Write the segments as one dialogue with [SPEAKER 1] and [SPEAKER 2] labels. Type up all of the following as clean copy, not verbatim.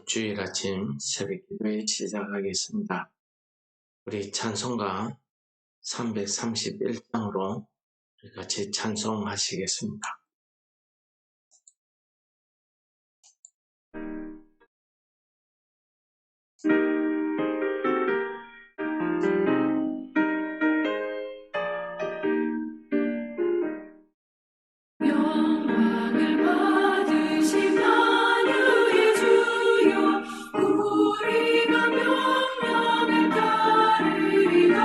[SPEAKER 1] 주일 아침 새벽 기도회 시작하겠습니다. 우리 찬송가 331장으로 같이 찬송하시겠습니다.
[SPEAKER 2] 영광을 받으신 만유의 주여 우리가 명령을 따르리라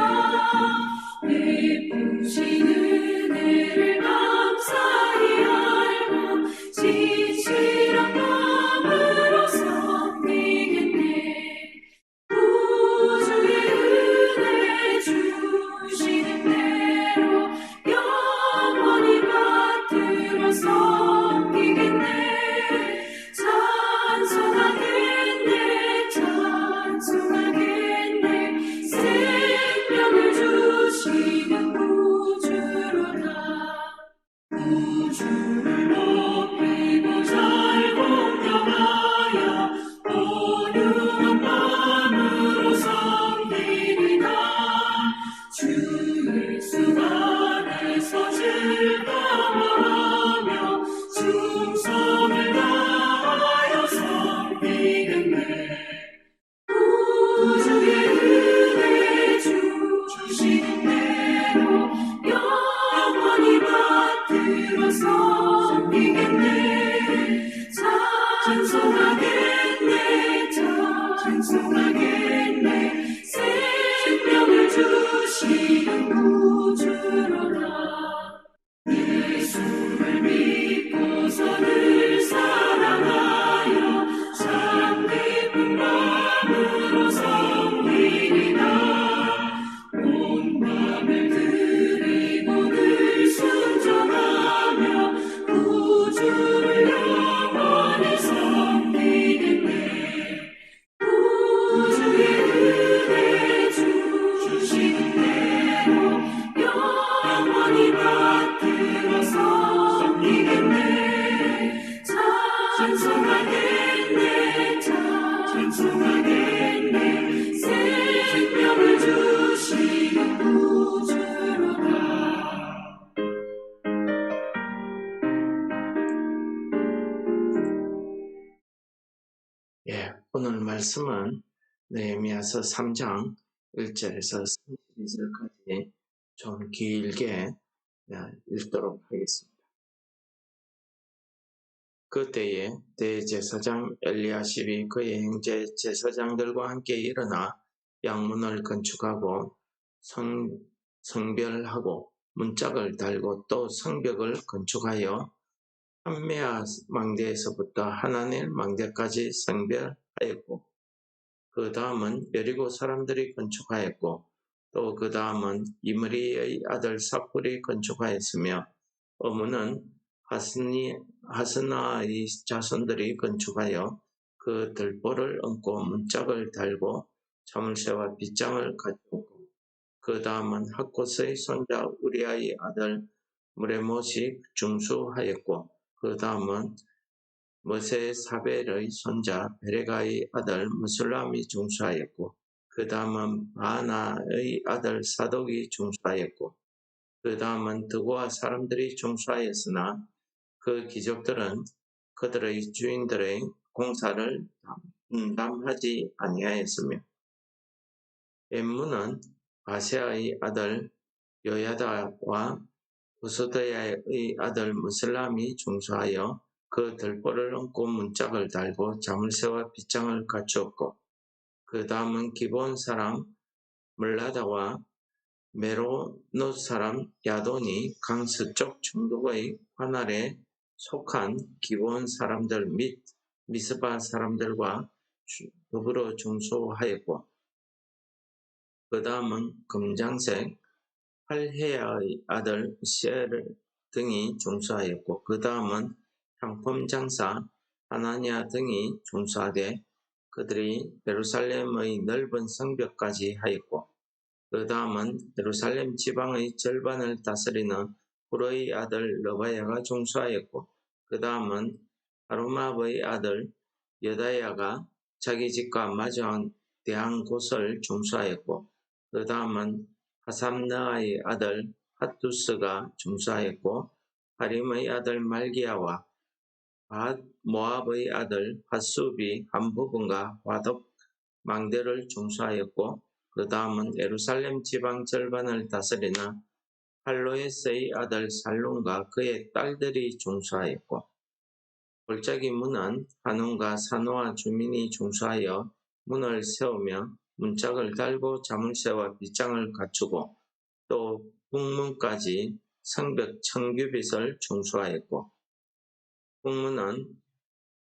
[SPEAKER 2] 베푸신 은혜를 감사히 알고 진실한 마음으로 섬기겠네 우주의 은혜 주시는 대로 영원히 받들어 섬기겠네 찬송하겠네 찬송하겠네 생명을 주시는 구주로다 우주를 높이고 잘 공경하여 온유한 마음으로 섬기리라 주 예수 안에서 즐거워하며 충성을 다하여 섬기겠네 우주의 은혜 주시는 대로 영원히 받들어 섬기겠네 찬송하겠네 찬송하겠네 생명을 주시는 구주로다 예수를 믿고서 늘 사랑하여 참 기쁜 마음으로 섬기리라 온 맘을 드리고 늘 순종하며 구주를 영원히 섬기겠네 우주의 은혜 주시는 대로 영원히 받들어 섬기겠네 찬송하겠네 찬송하겠네 생명을 주시는 구주로다
[SPEAKER 1] 오늘 말씀은 느헤미야서 3장 1절에서 32절까지 좀 길게 읽도록 하겠습니다. 그때에 대제사장 엘리야십이 그의 형제 제사장들과 함께 일어나 양문을 건축하고 성별하고 문짝을 달고 또 성벽을 건축하여 함메아 망대에서부터 하나넬 망대까지 성별하였고 그 다음은 여리고 사람들이 건축하였고 또 그 다음은 이므리의 아들 삽불이 건축하였으며 어문은 하스나의 자손들이 건축하여 그 들보를 얹고 문짝을 달고 자물쇠와 빗장을 가졌고 그 다음은 학곳의 손자 우리아의 아들 무레못이 중수하였고 그 다음은 머세사벨의 손자 베레가의 아들 무술람이 중수하였고 그 다음은 바나의 아들 사독이 중수하였고 그 다음은 드고아 사람들이 중수하였으나 그 귀족들은 그들의 주인들의 공사를 분담하지 아니하였으며 엠문은 바세아의 아들 요야다와 부스드야의 아들 무슬람이 중수하여 그 들보를 얹고 문짝을 달고 자물쇠와 빗장을 갖추었고 그 다음은 기브온 사람 물라다와 메로노 사람 야돈이 강 서쪽 중독의 관할에 속한 기브온 사람들 및 미스바 사람들과 더불어 중수하였고 그 다음은 금장색 할헤야의 아들 시엘 등이 중수하였고 그 다음은 향품 장사 하나냐 등이 중수하되 그들이 예루살렘의 넓은 성벽까지 하였고 그 다음은 예루살렘 지방의 절반을 다스리는 후르의 아들 러바야가 중수하였고 그 다음은 아루마브의 아들 여다야가 자기 집과 대한 곳을 중수하였고, 그 다음은 하삼나의 아들 핫두스가 중수하였고, 하림의 아들 말기야와 모압의 아들 핫숲이 한 부분과 화덕 망대를 중수하였고, 그 다음은 예루살렘 지방 절반을 다스리는 할로에스의 아들 살룸과 그의 딸들이 중수하였고, 골짜기 문은 한온과 산호와 주민이 중수하여 문을 세우며 문짝을 달고 자물쇠와 빗장을 갖추고, 또 북문까지 성벽 청규빗을 중수하였고, 북문은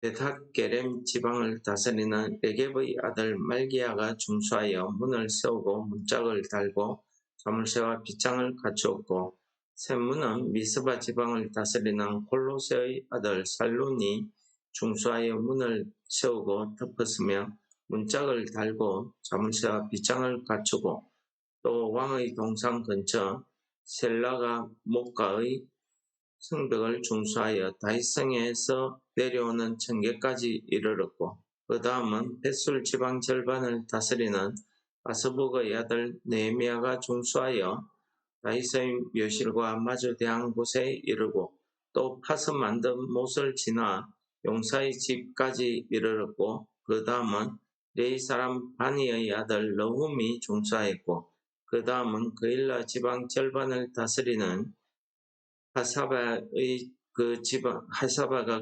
[SPEAKER 1] 베탁게렘 지방을 다스리는 레겝의 아들 말기야가 중수하여 문을 세우고 문짝을 달고 자물쇠와 빗장을 갖추었고, 샘문은 미스바 지방을 다스리는 콜로세의 아들 살룬이 중수하여 문을 세우고 덮었으며 문짝을 달고 자물쇠와 빗장을 갖추고, 또 왕의 동상 근처 셀라가 목가의 성벽을 중수하여 다윗성에서 내려오는 청계까지 이르렀고, 그 다음은 벳술 지방 절반을 다스리는 아스북의 아들 느헤미야가 중수하여 다윗의 묘실과 마주 대한 곳에 이르고, 또 파서 만든 못을 지나 용사의 집까지 이르렀고, 그 다음은 레이 사람 바니의 아들 러훔이 중수하였고, 그 다음은 그일라 지방 절반을 다스리는 하사바가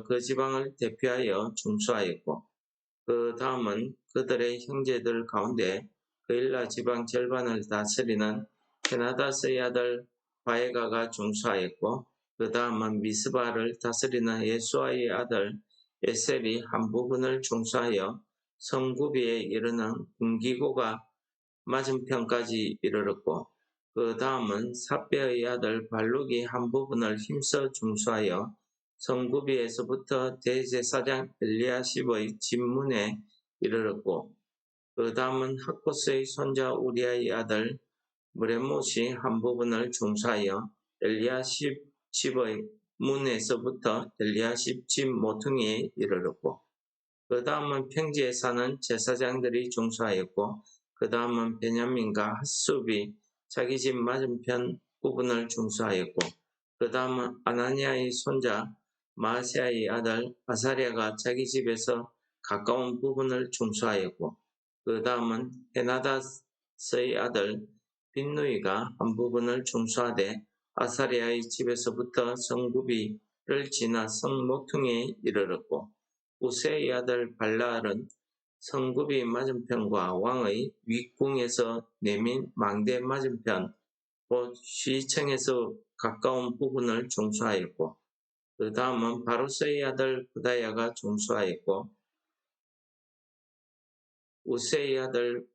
[SPEAKER 1] 그 지방을 대표하여 중수하였고, 그 다음은 그들의 형제들 가운데 그일라 지방 절반을 다스리는 헤나다스의 아들 바에가가 중수하였고, 그 다음은 미스바를 다스리는 예수아의 아들 에셀이 한 부분을 중수하여 성구비에 이르는 군기고가 맞은편까지 이르렀고, 그 다음은 삽베의 아들 발룩이 한 부분을 힘써 중수하여 성구비에서부터 대제사장 엘리야십의 집문에 이르렀고, 그 다음은 학코스의 손자 우리아의 아들 무레못이 한 부분을 중수하여 엘리야십 집의 문에서부터 엘리야십 집 모퉁이에 이르렀고, 그 다음은 평지에 사는 제사장들이 중수하였고, 그 다음은 베냐민과 핫숲이 자기 집 맞은편 부분을 중수하였고, 그 다음은 아나니아의 손자 마아세아의 아들 아사랴가 자기 집에서 가까운 부분을 중수하였고, 그 다음은 헤나다스의 아들 빈누이가 한 부분을 중수하되 아사랴의 집에서부터 성구비를 지나 성목퉁이에 이르렀고, 우세의 아들 발라알은 성구비 맞은편과 왕의 윗궁에서 내민 망대 맞은편 곧 시청에서 가까운 부분을 중수하였고, 그 다음은 바로스의 아들 부다야가 중수하였고, 우세의 아들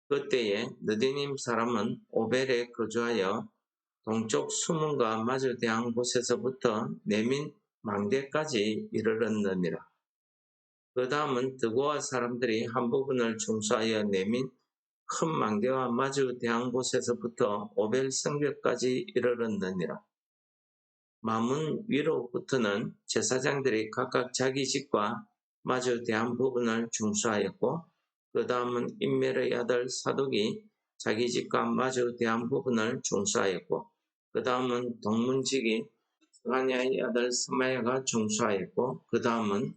[SPEAKER 1] 그때에 느디님 사람은 오벨에 거주하여 동쪽 수문과 마주 대한 곳에서부터 내민 망대까지 이르렀느니라. 그 다음은 드고아 사람들이 한 부분을 중수하여 내민 큰 망대와 마주 대한 곳에서부터 오벨 성벽까지 이르렀느니라. 마문 위로부터는 제사장들이 각각 자기 집과 마주 대한 부분을 중수하였고, 그 다음은 인멜의 아들 사독이 자기 집과 마주 대한 부분을 중수하였고, 그 다음은 동문지기 스가냐의 아들 스마야가 중수하였고, 그 다음은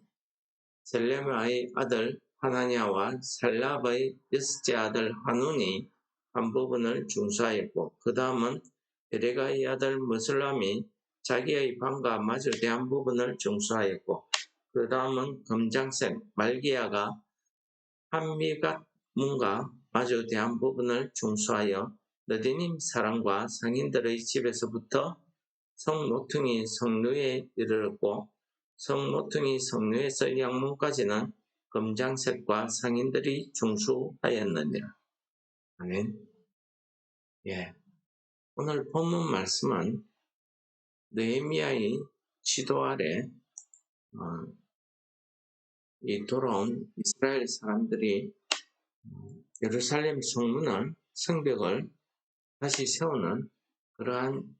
[SPEAKER 1] 셀레마의 아들 하나냐와 살랍의 여섯째 아들 하눈이 한 부분을 중수하였고, 그 다음은 베레가의 아들 무슬람이 자기의 방과 마주 대한 부분을 중수하였고, 그 다음은 검장색 말기야가 한미갓 문과 마주 대한 부분을 중수하여 느디님 사람과 상인들의 집에서부터 성모퉁이 성루에 이르렀고, 성모퉁이 성루에서 양문까지는 검장색과 상인들이 중수하였느니라. 아멘. 오늘 본문 말씀은 느헤미야의 지도 아래 이 돌아온 이스라엘 사람들이 예루살렘 성벽을 다시 세우는 그러한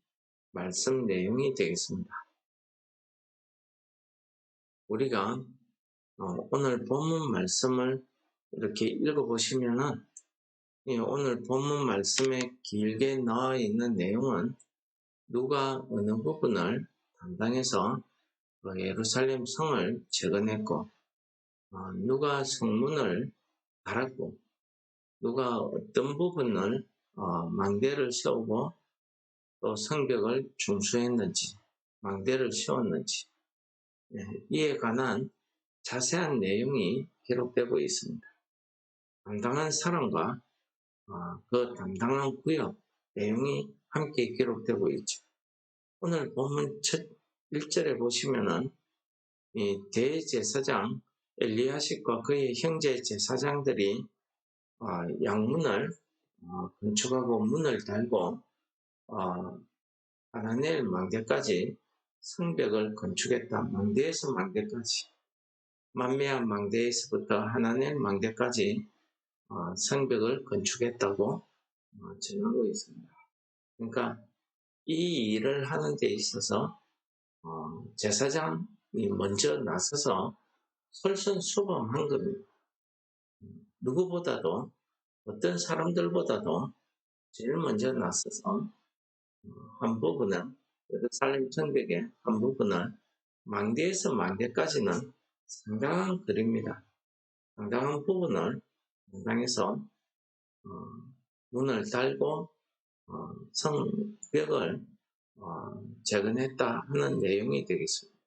[SPEAKER 1] 말씀 내용이 되겠습니다. 우리가 오늘 본문 말씀을 이렇게 읽어보시면은 오늘 본문 말씀에 길게 나와 있는 내용은 누가 어느 부분을 담당해서 예루살렘 성을 재건했고, 누가 성문을 달았고, 누가 어떤 부분을 망대를 세우고 또 성벽을 중수했는지, 망대를 세웠는지, 이에 관한 자세한 내용이 기록되고 있습니다. 담당한 사람과 그 담당한 구역 내용이 함께 기록되고 있죠. 오늘 본문 첫 1절에 보시면은 이 대제사장 엘리야십과 그의 형제 제사장들이 양문을 건축하고 문을 달고 하나넬 망대까지 성벽을 건축했다. 망대에서 망대까지, 만매한 망대에서부터 하나넬 망대까지 성벽을 건축했다고 전하고 있습니다. 그러니까 이 일을 하는 데 있어서 제사장이 먼저 나서서 솔선수범한 겁니다. 누구보다도, 어떤 사람들보다도 제일 먼저 나서서 한 부분은, 예루살렘 성벽의 한 부분을 망대에서 망대까지는 상당한 거리입니다. 상당한 부분을 담당해서 문을 달고 성벽을 재건했다 하는 내용이 되겠습니다.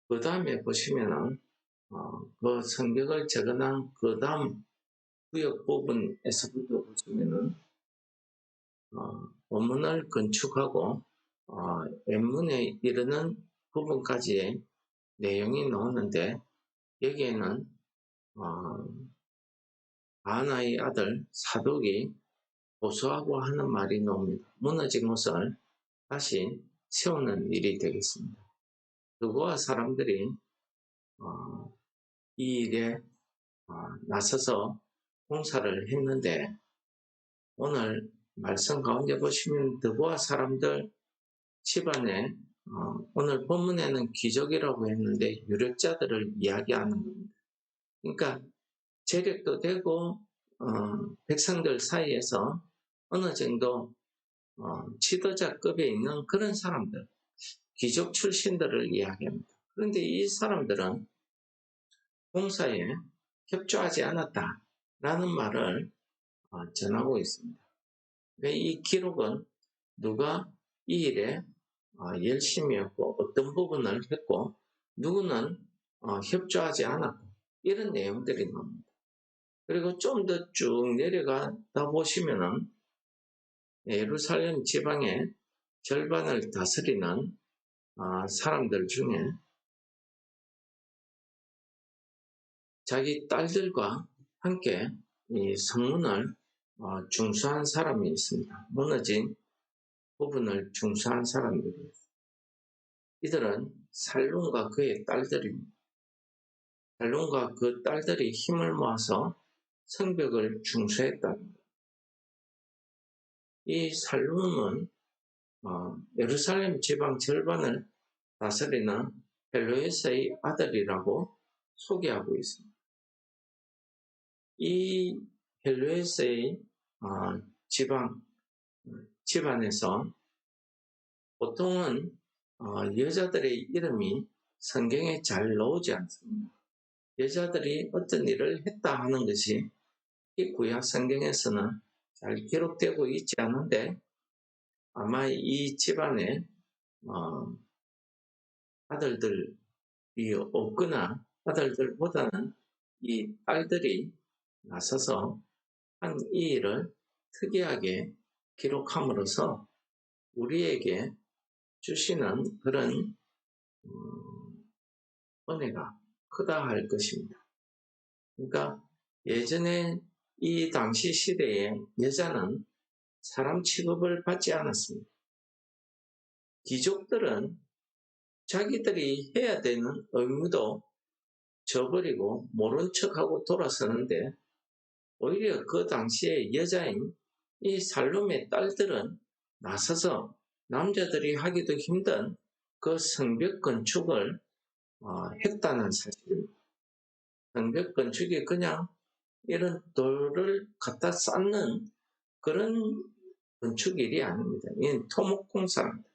[SPEAKER 1] 그 다음에 보시면은 그 성벽을 재건한 그 다음 구역 부분에서부터 보시면은 원문을 건축하고 왼문에 이르는 부분까지의 내용이 나오는데, 여기에는 바나의 아들 사독이 보수하고 하는 말이 나옵니다. 무너진 것을 다시 세우는 일이 되겠습니다. 그와 사람들이 이 일에 나서서 공사를 했는데, 오늘 말씀 가운데 보시면 드보아 사람들 집안에 오늘 본문에는 귀족이라고 했는데 유력자들을 이야기하는 겁니다. 그러니까 재력도 되고 백성들 사이에서 어느 정도 지도자급에 있는 그런 사람들, 귀족 출신들을 이야기합니다. 그런데 이 사람들은 공사에 협조하지 않았다라는 말을 전하고 있습니다. 이 기록은 누가 이 일에 열심히 했고 어떤 부분을 했고 누구는 협조하지 않았고 이런 내용들이 나옵니다. 그리고 좀 더 쭉 내려가다 보시면은 예루살렘 지방의 절반을 다스리는 사람들 중에 자기 딸들과 함께 이 성문을 중수한 사람이 있습니다. 무너진 부분을 중수한 사람들이에요. 이들은 살룸과 그의 딸들입니다. 살룸과 그 딸들이 힘을 모아서 성벽을 중수했답니다. 이 살룸은 예루살렘 지방 절반을 다스리는 헬로에스의 아들이라고 소개하고 있습니다. 이 헬로에스의 집안에서 보통은 여자들의 이름이 성경에 잘 나오지 않습니다. 여자들이 어떤 일을 했다 하는 것이 이 구약 성경에서는 잘 기록되고 있지 않은데, 아마 이 집안에 아들들이 없거나 아들들보다는 이 딸들이 나서서 한 이 일을 특이하게 기록함으로써 우리에게 주시는 그런 은혜가 크다 할 것입니다. 그러니까 예전에 이 당시 시대에 여자는 사람 취급을 받지 않았습니다. 귀족들은 자기들이 해야 되는 의무도 저버리고 모른 척하고 돌아서는데, 오히려 그 당시에 여자인 이 살룸의 딸들은 나서서 남자들이 하기도 힘든 그 성벽 건축을 했다는 사실입니다. 성벽 건축이 그냥 이런 돌을 갖다 쌓는 그런 건축 일이 아닙니다. 이건 토목공사입니다.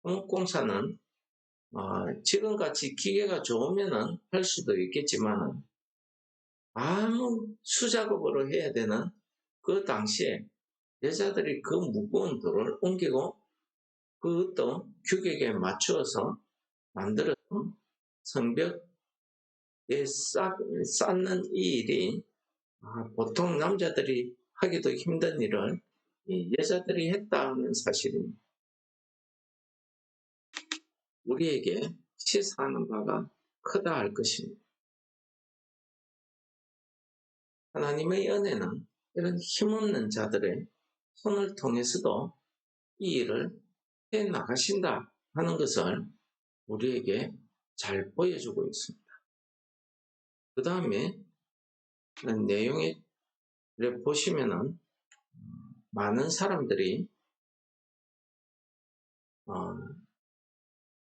[SPEAKER 1] 토목공사는 지금같이 기계가 좋으면은 할 수도 있겠지만은 아무 수작업으로 해야 되는 그 당시에 여자들이 그 무거운 돌을 옮기고 그것도 규격에 맞추어서 만들어서 성벽에 쌓는 이 일이 보통 남자들이 하기도 힘든 일을 이 여자들이 했다는 사실입니다. 우리에게 시사하는 바가 크다 할 것입니다. 하나님의 은혜는 이런 힘없는 자들의 손을 통해서도 이 일을 해 나가신다 하는 것을 우리에게 잘 보여주고 있습니다. 그 다음에 내용을 보시면은 많은 사람들이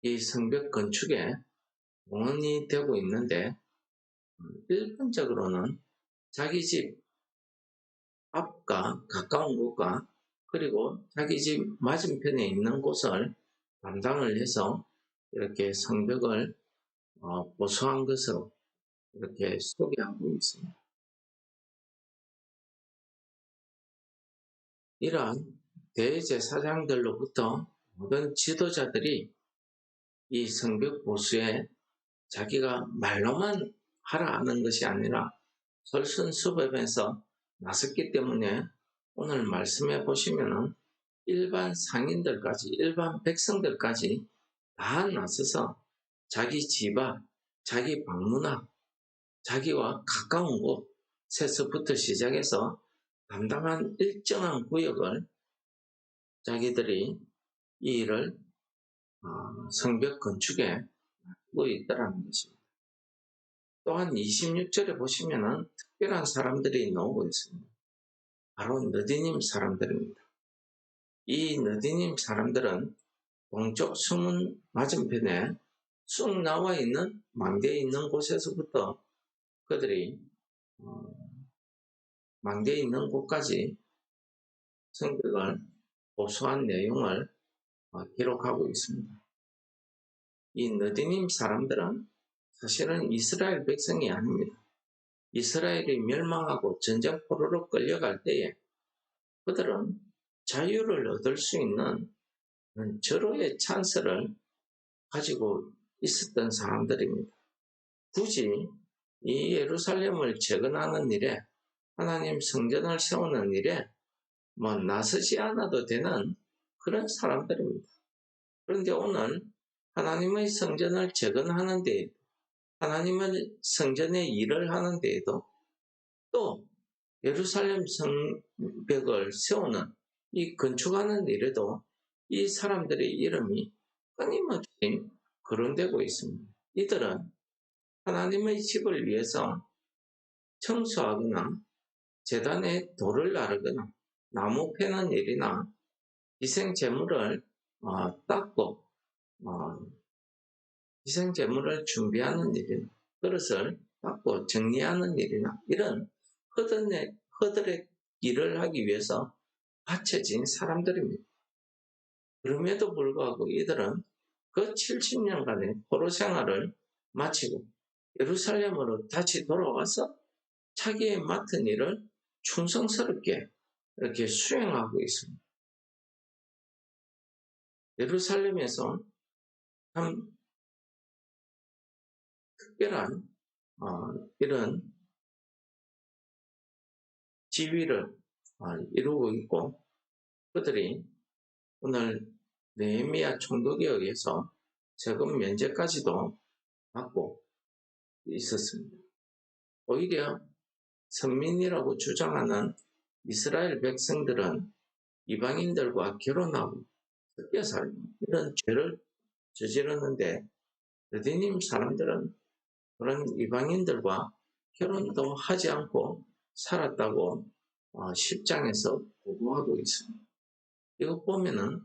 [SPEAKER 1] 이 성벽 건축에 공헌이 되고 있는데 일반적으로는 자기 집 앞과 가까운 곳과 그리고 자기 집 맞은편에 있는 곳을 담당을 해서 이렇게 성벽을 보수한 것으로 이렇게 소개하고 있습니다. 이러한 대제사장들로부터 모든 지도자들이 이 성벽 보수에 자기가 말로만 하라 하는 것이 아니라 솔선수범해서 나섰기 때문에 오늘 말씀해 보시면은 일반 상인들까지, 일반 백성들까지 다 나서서 자기 집 앞, 자기 방문 앞, 자기와 가까운 곳에서부터 시작해서 담당한 일정한 구역을 자기들이 이 일을 성벽 건축에 맡고 있다는 것입니다. 또한 26절에 보시면은 특별한 사람들이 나오고 있습니다. 바로 느디님 사람들입니다. 이 느디님 사람들은 동쪽 수문 맞은편에 쑥 나와 있는 망대에 있는 곳에서부터 그들이 망대에 있는 곳까지 성벽을 보수한 내용을 기록하고 있습니다. 이 느디님 사람들은 사실은 이스라엘 백성이 아닙니다. 이스라엘이 멸망하고 전쟁포로로 끌려갈 때에 그들은 자유를 얻을 수 있는 절호의 찬스를 가지고 있었던 사람들입니다. 굳이 이 예루살렘을 재건하는 일에 하나님 성전을 세우는 일에 나서지 않아도 되는 그런 사람들입니다. 그런데 오늘 하나님의 성전을 재건하는 데 하나님의 성전의 일을 하는 데에도 또 예루살렘 성벽을 세우는 이 건축하는 일에도 이 사람들의 이름이 끊임없이 거론되고 있습니다. 이들은 하나님의 집을 위해서 청소하거나 제단에 돌을 나르거나 나무 패는 일이나 희생제물을 닦고 희생제물을 준비하는 일이나 그릇을 닦고 정리하는 일이나 이런 허들의 일을 하기 위해서 바쳐진 사람들입니다. 그럼에도 불구하고 이들은 그 70년간의 포로 생활을 마치고 예루살렘으로 다시 돌아와서 자기의 맡은 일을 충성스럽게 이렇게 수행하고 있습니다. 예루살렘에서 참 특별한 이런 지위를 이루고 있고 그들이 오늘 느헤미야 총독에 의해서 세금 면제까지도 받고 있었습니다. 오히려 선민이라고 주장하는 이스라엘 백성들은 이방인들과 결혼하고 섞여 살고 이런 죄를 저질렀는데 느디님 사람들은 그런 이방인들과 결혼도 하지 않고 살았다고 10장에서 보고하고 있습니다. 이거 보면은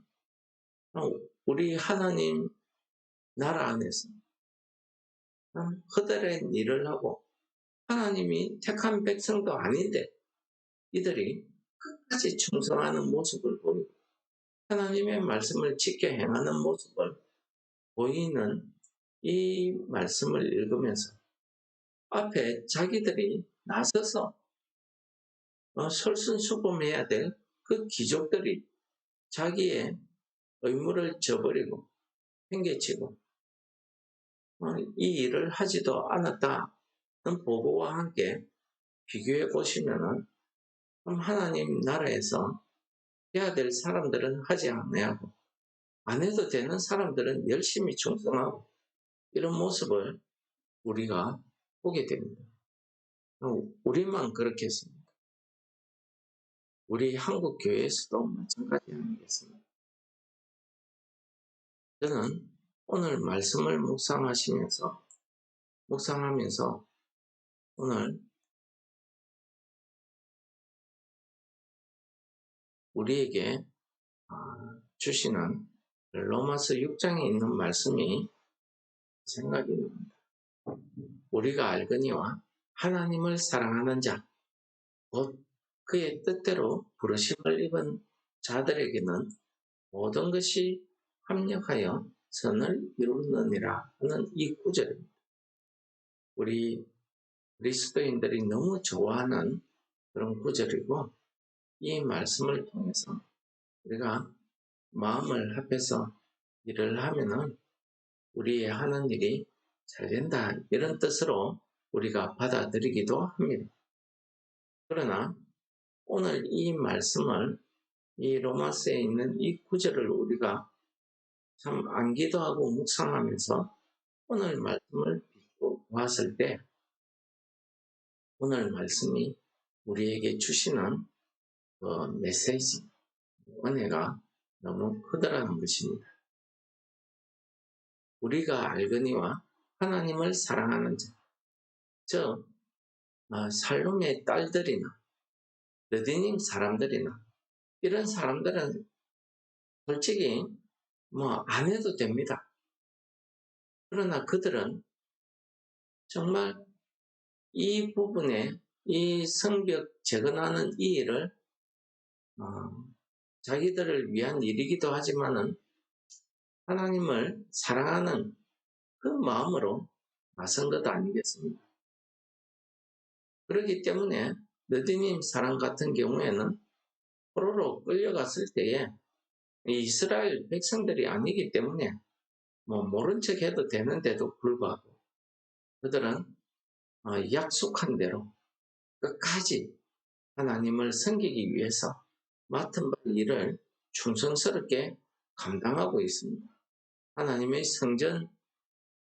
[SPEAKER 1] 우리 하나님 나라 안에서 허다한 일을 하고 하나님이 택한 백성도 아닌데 이들이 끝까지 충성하는 모습을 보이고 하나님의 말씀을 지켜 행하는 모습을 보이는 이 말씀을 읽으면서 앞에 자기들이 나서서 솔선수범해야 될 그 귀족들이 자기의 의무를 저버리고 행개치고 이 일을 하지도 않았다는 보고와 함께 비교해 보시면은 하나님 나라에서 해야 될 사람들은 하지 않아야하고 안 해도 되는 사람들은 열심히 충성하고 이런 모습을 우리가 보게 됩니다. 우리만 그렇게 했습니다. 우리 한국 교회에서도 마찬가지 아니겠습니까? 저는 오늘 말씀을 묵상하면서 오늘 우리에게 주시는 로마서 6장에 있는 말씀이 생각이 납니다. 우리가 알거니와 하나님을 사랑하는 자, 곧 그의 뜻대로 부르심을 입은 자들에게는 모든 것이 합력하여 선을 이루느니라 하는 이 구절입니다. 우리 그리스도인들이 너무 좋아하는 그런 구절이고 이 말씀을 통해서 우리가 마음을 합해서 일을 하면은 우리의 하는 일이 잘 된다 이런 뜻으로 우리가 받아들이기도 합니다. 그러나 오늘 이 말씀을 이 로마서에 있는 이 구절을 우리가 참 암기도하고 묵상하면서 오늘 말씀을 보았을 때 오늘 말씀이 우리에게 주시는 메시지, 은혜가 너무 크다라는 것입니다. 우리가 알거니와 하나님을 사랑하는 자, 즉 살롬의 딸들이나 느디님 사람들이나 이런 사람들은 솔직히 안 해도 됩니다. 그러나 그들은 정말 이 부분에 이 성벽 재건하는 이 일을 자기들을 위한 일이기도 하지만은 하나님을 사랑하는 그 마음으로 나선 것 아니겠습니까? 그렇기 때문에 느디님 사람 같은 경우에는 포로로 끌려갔을 때에 이스라엘 백성들이 아니기 때문에 모른 척 해도 되는데도 불구하고 그들은 약속한 대로 끝까지 하나님을 섬기기 위해서 맡은 일을 충성스럽게 감당하고 있습니다. 하나님의 성전의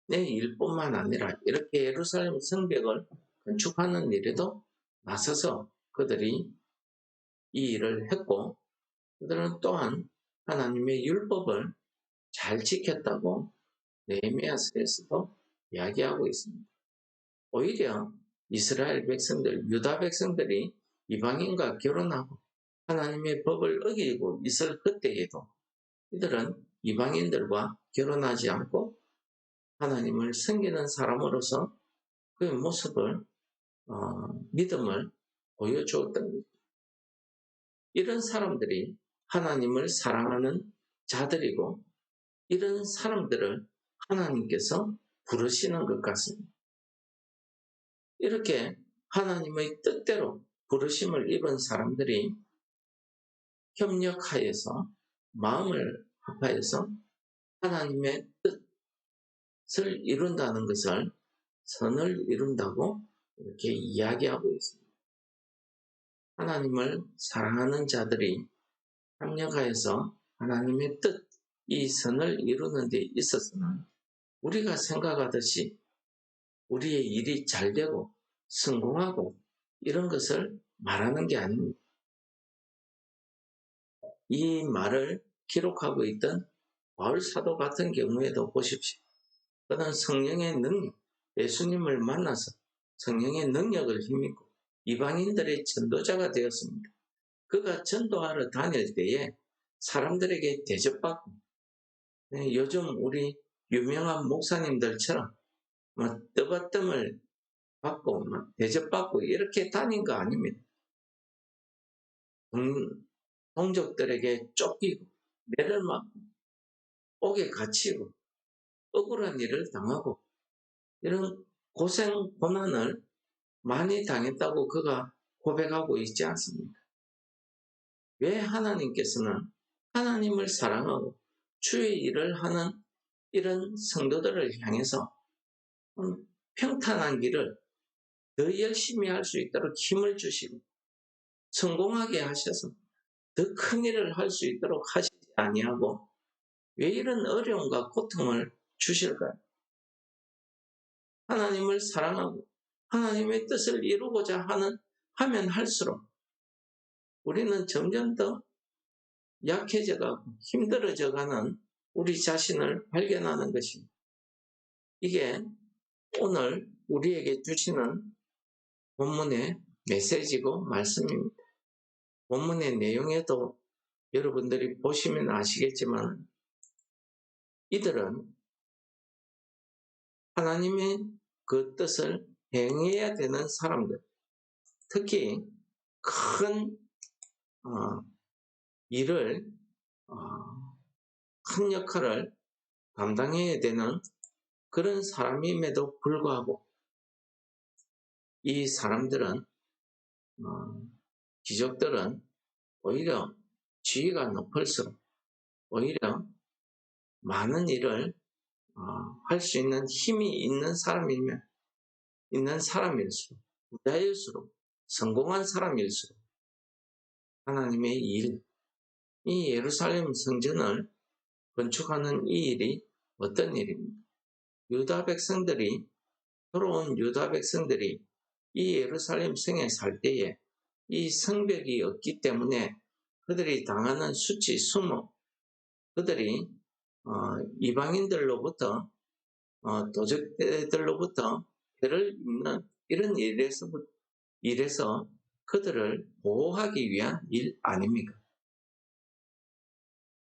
[SPEAKER 1] 일뿐만 아니라 이렇게 예루살렘 성벽을 건축하는 일에도 나서서 그들이 이 일을 했고 그들은 또한 하나님의 율법을 잘 지켰다고 느헤미야서에서도 이야기하고 있습니다. 오히려 이스라엘 백성들, 유다 백성들이 이방인과 결혼하고 하나님의 법을 어기고 있을 그때에도 이들은 이방인들과 결혼하지 않고 하나님을 섬기는 사람으로서 그 모습을 믿음을 보여주었던 거죠. 이런 사람들이 하나님을 사랑하는 자들이고 이런 사람들을 하나님께서 부르시는 것 같습니다. 이렇게 하나님의 뜻대로 부르심을 입은 사람들이 협력하여서 마음을 합하여서 하나님의 뜻을 이룬다는 것을 선을 이룬다고 이렇게 이야기하고 있습니다. 하나님을 사랑하는 자들이 협력하여서 하나님의 뜻, 이 선을 이루는 데 있어서는 우리가 생각하듯이 우리의 일이 잘 되고 성공하고 이런 것을 말하는 게 아닙니다. 이 말을 기록하고 있던 바울 사도 같은 경우에도 보십시오. 그는 성령의 능력, 예수님을 만나서 성령의 능력을 힘입고 이방인들의 전도자가 되었습니다. 그가 전도하러 다닐 때에 사람들에게 대접받고 요즘 우리 유명한 목사님들처럼 떠받침을 받고 대접받고 이렇게 다닌 거 아닙니다. 동족들에게 쫓기고 매를 맞고 옥에 갇히고 억울한 일을 당하고 이런 고생 고난을 많이 당했다고 그가 고백하고 있지 않습니까? 왜 하나님께서는 하나님을 사랑하고 주의 일을 하는 이런 성도들을 향해서 평탄한 길을 더 열심히 할 수 있도록 힘을 주시고 성공하게 하셔서 더 큰 일을 할 수 있도록 하시지 아니하고 왜 이런 어려움과 고통을 주실까요? 하나님을 사랑하고 하나님의 뜻을 이루고자 하면 할수록 우리는 점점 더 약해져가고 힘들어져가는 우리 자신을 발견하는 것입니다. 이게 오늘 우리에게 주시는 본문의 메시지고 말씀입니다. 본문의 내용에도 여러분들이 보시면 아시겠지만 이들은 하나님의 그 뜻을 행해야 되는 사람들, 특히 큰 일을 큰 역할을 감당해야 되는 그런 사람임에도 불구하고 이 사람들은 귀족들은 오히려 지위가 높을수록 오히려 많은 일을 할 수 있는 힘이 있는 사람일수록 부자일수록 성공한 사람일수록 하나님의 일, 이 예루살렘 성전을 건축하는 이 일이 어떤 일입니까? 돌아온 유다 백성들이 이 예루살렘 성에 살 때에 이 성벽이 없기 때문에 그들이 당하는 수치, 수모, 그들이 이방인들로부터 도적들로부터 해를 입는 이런 일에서 그들을 보호하기 위한 일 아닙니까?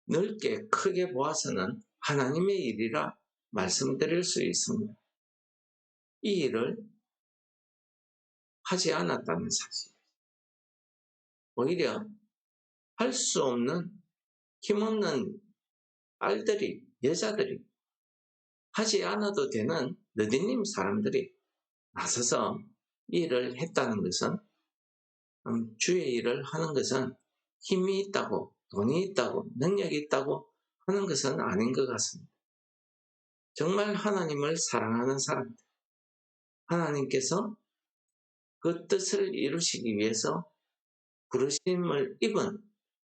[SPEAKER 1] 넓게 크게 보아서는 하나님의 일이라 말씀드릴 수 있습니다. 이 일을 하지 않았다는 사실. 오히려 할 수 없는 힘없는 여자들이 하지 않아도 되는 느디님 사람들이 나서서 일을 했다는 것은 주의 일을 하는 것은 힘이 있다고 돈이 있다고 능력이 있다고 하는 것은 아닌 것 같습니다. 정말 하나님을 사랑하는 사람들, 하나님께서 그 뜻을 이루시기 위해서 부르심을 입은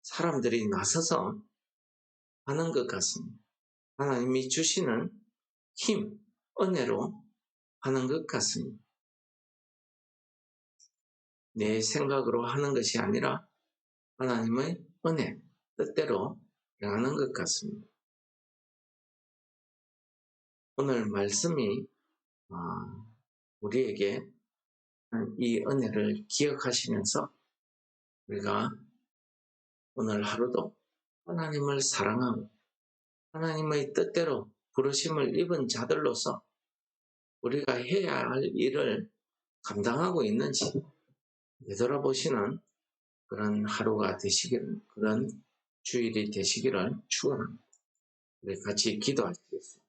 [SPEAKER 1] 사람들이 나서서 하는 것 같습니다. 하나님이 주시는 힘, 은혜로 하는 것 같습니다. 내 생각으로 하는 것이 아니라 하나님의 은혜, 뜻대로 행하는 것 같습니다. 오늘 말씀이 우리에게 이 은혜를 기억하시면서 우리가 오늘 하루도 하나님을 사랑하고 하나님의 뜻대로 부르심을 입은 자들로서 우리가 해야 할 일을 감당하고 있는지 되돌아보시는 그런 하루가 되시기를, 그런 주일이 되시기를 축원합니다. 우리 같이 기도하시겠습니다.